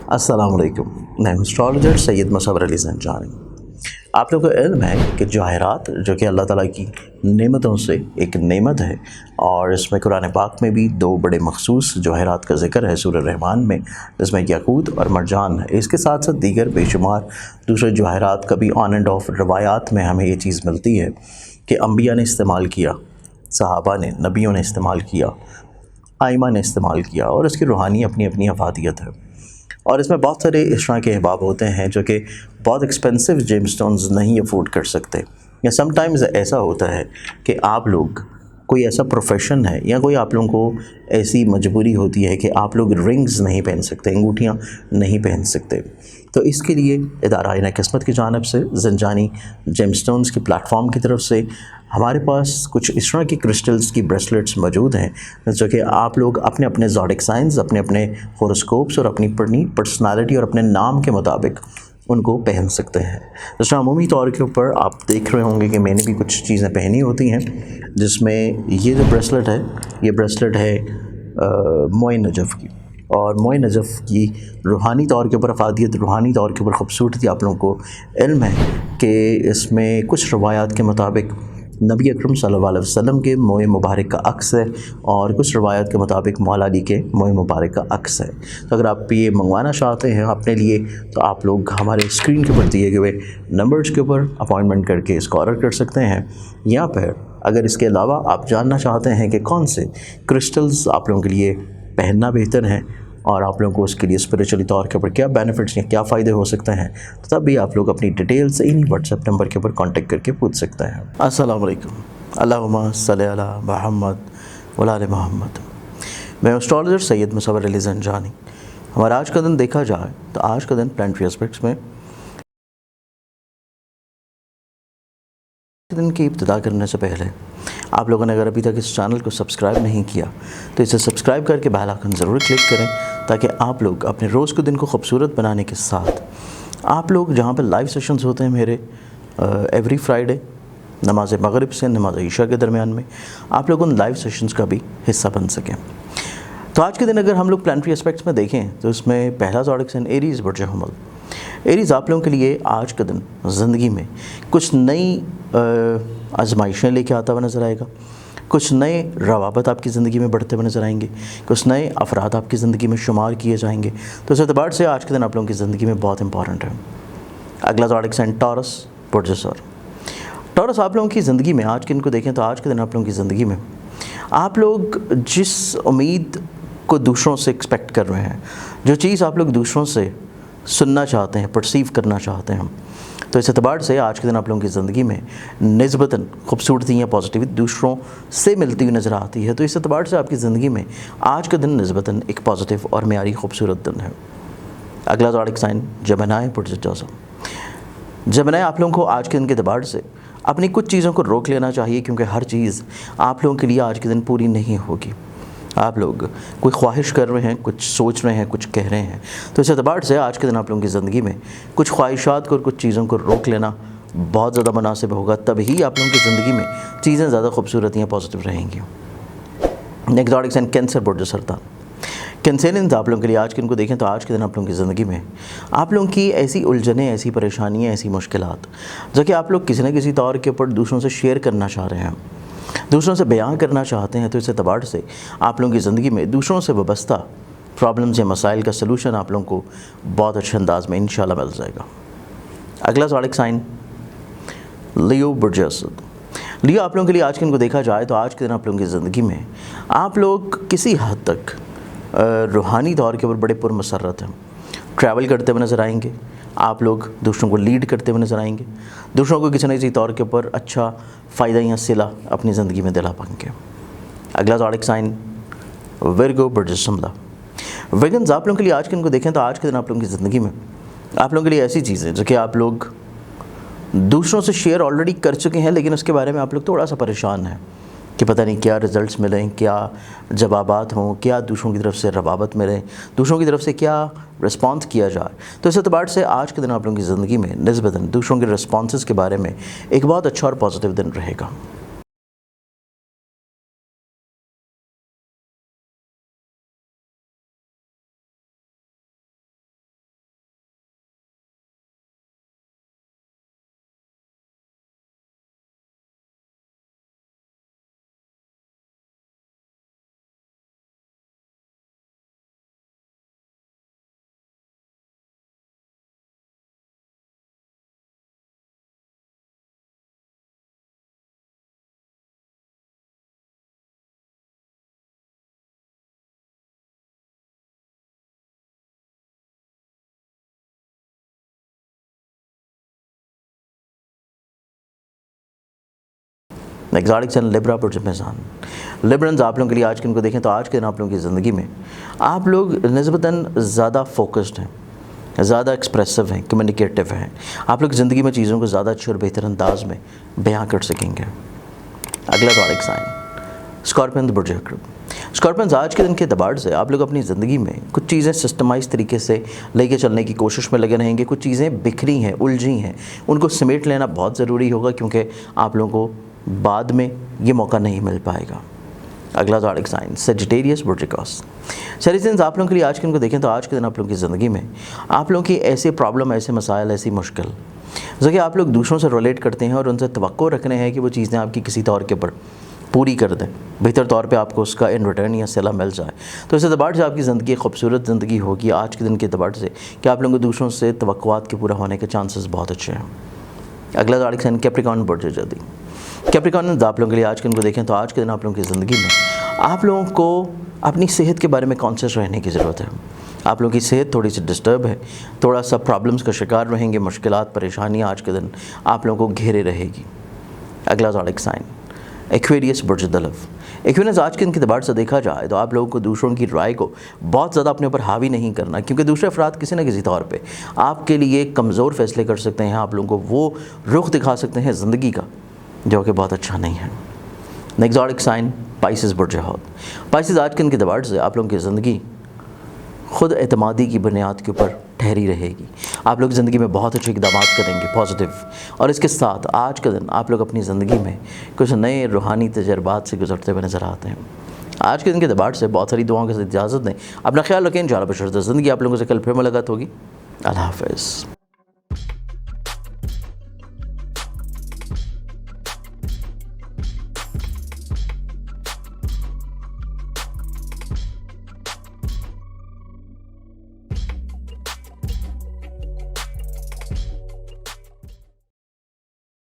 अस्सलाम वालेकुम। मैं हूं एस्ट्रोलॉजर सैयद मुसव्वर अली ज़ंजानी। आप लोगों को इल्म है कि जवाहरात जो कि अल्लाह ताला की नेमतों से एक नेमत है, और इसमें कुरान पाक में भी दो बड़े मखसूस जवाहरात का ज़िक्र है सूरह रहमान में, जिसमें याकूत और मरजान है। इसके साथ साथ दीगर बेशुमार दूसरे जवाहरात का भी ऑन एंड ऑफ रवायात में हमें ये चीज़ मिलती है कि अम्बिया ने इस्तेमाल किया, सहाबा ने, नबियों ने इस्तेमाल किया, आइमा ने इस्तेमाल किया, और इसकी रूहानी अपनी अपनी अफादियत है। और इसमें बहुत सारे इस तरह के अहबाब होते हैं जो कि बहुत एक्सपेंसिव जेमस्टोन्स नहीं अफोर्ड कर सकते, या समटाइम्स ऐसा होता है कि आप लोग, कोई ऐसा प्रोफेशन है या कोई आप लोगों को ऐसी मजबूरी होती है कि आप लोग रिंग्स नहीं पहन सकते, अंगूठियाँ नहीं पहन सकते। तो इसके लिए इदारा आईना किस्मत की जानिब से ज़ंजानी जेमस्टोन्स के प्लेटफॉर्म की तरफ से हमारे पास कुछ इस तरह की क्रिस्टल्स की ब्रेसलेट्स मौजूद हैं जो कि आप लोग अपने अपने ज़ोडिक साइंस, अपने अपने होरोस्कोप्स और अपनी पर्सनालिटी और अपने नाम के मुताबिक उनको पहन सकते हैं। जैसे अमूमी तौर के ऊपर आप देख रहे होंगे कि मैंने भी कुछ चीज़ें पहनी होती हैं, जिसमें ये जो ब्रेसलेट है, ये ब्रेसलेट है मोए नजफ़ की। और मोए नजफ़ की रूहानी तौर के ऊपर अफादियत, रूहानी तौर के ऊपर ख़ूबसूरती आप लोगों को इल्म है कि इसमें कुछ रवायात के मुताबिक नबी अकरम सल्लल्लाहु अलैहि वसल्लम के मोए मुबारक का अक्स है, और कुछ रवायत के मुताबिक मौला अली के मोए मुबारक का अक्स है। तो अगर आप ये मंगवाना चाहते हैं अपने लिए, तो आप लोग हमारे स्क्रीन के ऊपर दिए गए नंबर्स के ऊपर अपॉइंटमेंट करके इसको ऑर्डर कर सकते हैं। या फिर अगर इसके अलावा आप जानना चाहते हैं कि कौन से क्रिस्टल्स आप लोगों के लिए पहनना बेहतर है और आप लोगों को उसके लिए स्पिरिचुअली तौर के ऊपर क्या बेनिफिट्स या क्या फ़ायदे हो सकते हैं, तो तब भी आप लोग अपनी डिटेल्स इन्हीं व्हाट्सएप नंबर के ऊपर कांटेक्ट करके पूछ सकते हैं। अस्सलाम वालेकुम। अल्लाहुम्मा सल्ली अला मुहम्मद व आले मुहम्मद। मैं एस्ट्रोलॉजर सैयद मुसव्वर अली ज़ंजानी। हमारा आज का दिन देखा जाए तो आज का दिन प्लानिटरी एस्पेक्ट्स में दिन की इब्तिदा करने से पहले आप लोगों ने अगर अभी तक इस चैनल को सब्सक्राइब नहीं किया तो इसे सब्सक्राइब करके बेल आइकन ज़रूर क्लिक करें, ताकि आप लोग अपने रोज़ के दिन को खूबसूरत बनाने के साथ आप लोग जहाँ पर लाइव सेशंस होते हैं मेरे एवरी फ्राइडे नमाज मगरिब से नमाज ईशा के दरमियान में, आप लोग उन लाइव सेशंस का भी हिस्सा बन सकें। तो आज के दिन अगर हम लोग प्लानिटरी एस्पेक्ट्स में देखें तो इसमें पहला ज़ोडिक साइन एरीज़ बुर्ज हमल। एरीज़ आप लोगों के लिए आज का दिन ज़िंदगी में कुछ नई आजमाइशें लेके आता हुआ नज़र आएगा, कुछ नए रवाबत आपकी ज़िंदगी में बढ़ते हुए नज़र आएंगे, कुछ नए अफराद आपकी ज़िंदगी में शुमार किए जाएंगे। तो इस एतबार से आज के दिन आप लोगों की ज़िंदगी में बहुत इंपॉर्टेंट है। अगला ज़ोडिक साइन टॉरस बुर्ज सौर। टॉरस आप लोगों की ज़िंदगी में आज के दिन को देखें तो आज के दिन आप लोगों की ज़िंदगी में आप लोग जिस उम्मीद को दूसरों से एक्सपेक्ट कर रहे हैं, जो चीज़ आप लोग दूसरों से सुनना चाहते हैं, परसीव करना चाहते हैं, तो इस एतबार से आज के दिन आप लोगों की ज़िंदगी में निस्बतन खूबसूरती या पॉजिटिविटी दूसरों से मिलती हुई नज़र आती है। तो इस एतबार से आपकी ज़िंदगी में आज का दिन निस्बतन एक पॉजिटिव और मेयारी खूबसूरत दिन है। अगला ज़ोडिक साइन जेमिनी बुर्ज जोसम। जेमिनी आप लोगों को आज के दिन के एतबार से अपनी कुछ चीज़ों को रोक लेना चाहिए, क्योंकि हर चीज़ आप लोगों के लिए आज के दिन पूरी नहीं होगी। आप लोग कोई ख्वाहिश कर रहे हैं, कुछ सोच रहे हैं, कुछ कह रहे हैं, तो इस एतबार से आज के दिन आप लोगों की ज़िंदगी में कुछ ख्वाहिशात को और कुछ चीज़ों को रोक लेना बहुत ज़्यादा मुनासिब होगा। तभी आप लोगों की ज़िंदगी में चीज़ें ज़्यादा खूबसूरत या पॉजिटिव रहेंगी। नेक्स्ट ज़ोडिक साइन कैंसर बुर्ज सरतान। कैंसरियंस आप लोगों के लिए आज के दिन को देखें तो आज के दिन आप लोगों की ज़िंदगी में आप लोगों की ऐसी उलझनें, ऐसी परेशानियाँ, ऐसी मुश्किलात जो कि आप लोग किसी न किसी तौर के ऊपर दूसरों से शेयर करना चाह रहे हैं, दूसरों से बयां करना चाहते हैं, तो इस एतबार से आप लोगों की ज़िंदगी में दूसरों से वाबस्ता प्रॉब्लम्स या मसाइल का सलूशन आप लोगों को बहुत अच्छे अंदाज में इंशाल्लाह मिल जाएगा। अगला ज़ोडिक साइन लियो बुर्ज असद। लियो आप लोगों के लिए आज के दिन को देखा जाए तो आज के दिन आप लोगों की ज़िंदगी में आप लोग किसी हद तक रूहानी तौर के ऊपर बड़े पुरमसरत हैं। ट्रैवल करते हुए नज़र आएंगे, आप लोग दूसरों को लीड करते हुए नज़र आएंगे, दूसरों को किसी न किसी तौर के ऊपर अच्छा फ़ायदा या सिला अपनी ज़िंदगी में दिला पाएंगे। अगला ज़ोडिक साइन विर्गो बुर्ज शिमला। विगन्स आप लोगों के लिए आज के दिन को देखें तो आज के दिन आप लोगों की ज़िंदगी में आप लोगों के लिए ऐसी चीज़ें जो कि आप लोग दूसरों से शेयर ऑलरेडी कर चुके हैं, लेकिन उसके बारे में आप लोग थोड़ा सा परेशान हैं कि पता नहीं क्या रिज़ल्ट्स मिलें, क्या जवाबात हों, क्या दूसरों की तरफ से रवाबत मिले, दूसरों की तरफ से क्या रिस्पॉन्स किया जाए। तो इस एतबार से आज के दिन आप लोगों की ज़िंदगी में निस्बतन दूसरों के रिस्पॉन्सेस के बारे में एक बहुत अच्छा और पॉजिटिव दिन रहेगा। एग्जॉटिक साइन लिब्रा बुर्ज मेज़ान। लिब्रन्स आप लोगों के लिए आज के दिन को देखें तो आज के दिन आप लोगों की ज़िंदगी में आप लोग निस्बतन ज़्यादा फोकस्ड हैं, ज़्यादा एक्सप्रेसिव हैं, कम्युनिकेटिव हैं। आप लोग ज़िंदगी में चीज़ों को ज़्यादा अच्छे और बेहतर अंदाज में बयां कर सकेंगे। अगला एग्जॉटिक साइन स्कॉर्पियन बुर्ज अक़रब। स्कॉर्पियंस आज के दिन के एतबार से आप लोग अपनी ज़िंदगी में कुछ चीज़ें सिस्टमाइज़ तरीके से लेके चलने की कोशिश में लगे रहेंगे। कुछ चीज़ें बिखरी हैं, उलझी हैं, उनको समेट लेना बहुत ज़रूरी होगा, क्योंकि आप लोगों को बाद में ये मौका नहीं मिल पाएगा। अगला ज़ोडिक साइन सजिटेरियस बुर्ज अक़ौस। सैजिटेरियस आप लोगों के लिए आज के दिन को देखें तो आज के दिन आप लोगों की ज़िंदगी में आप लोगों की ऐसे प्रॉब्लम, ऐसे मसाइल, ऐसी मुश्किल जो कि आप लोग दूसरों से रिलेट करते हैं और उनसे तवक्को रख रहे हैं कि वो चीज़ें आपकी किसी तौर के ऊपर पूरी कर दें, बेहतर तौर पे आपको उसका इन रिटर्न या सिला मिल जाए। तो इस एतबार से आपकी ज़िंदगी खूबसूरत ज़िंदगी होगी आज के दिन के एतबार से कि आप लोगों को दूसरों से तवक्कुआत के पूरा होने के चांसेस बहुत अच्छे हैं। अगला ज़ोडिक साइन कैप्रिकॉर्न बुर्ज जल्दी। कैप्रिकॉर्न आप लोगों के लिए आज के दिन को देखें तो आज के दिन आप लोगों की ज़िंदगी में आप लोगों को अपनी सेहत के बारे में कॉन्शियस रहने की ज़रूरत है। आप लोगों की सेहत थोड़ी सी डिस्टर्ब है, थोड़ा सा प्रॉब्लम्स का शिकार रहेंगे, मुश्किलात, परेशानियाँ आज के दिन आप लोगों को घेरे रहेगी। अगला ज़ोडिक साइन एक्वेरियस बुर्ज दलव। एक्वेरियस आज के दिन के एतबार से देखा जाए तो आप लोगों को दूसरों की राय को बहुत ज़्यादा अपने ऊपर हावी नहीं करना, क्योंकि दूसरे अफराद किसी न किसी तौर पे आपके लिए कमज़ोर फ़ैसले कर सकते हैं, आप लोगों को वो रुख दिखा सकते हैं ज़िंदगी का जो कि बहुत अच्छा नहीं है। नेक्स्ट ज़ोडिक साइन पाइसेस बुर्ज हौद। पाइसेस आज के दिन के एतबार से आप लोगों की ज़िंदगी ख़ुद एतमादी की बुनियाद के ऊपर ठहरी रहेगी। आप लोग ज़िंदगी में बहुत अच्छे इक़दाम करेंगे पॉजिटिव, और इसके साथ आज का दिन आप लोग अपनी ज़िंदगी में कुछ नए रूहानी तजर्बात से गुजरते हुए नज़र आते हैं। आज के दिन के एतबार से बहुत सारी दुआओं के साथ इजाज़त दें। अपना ख्याल रखें। इंशाअल्लाह बशर्ते ज़िंदगी आप लोगों से कल फिर मुलाकात होगी। अल्लाह हाफ़िज़।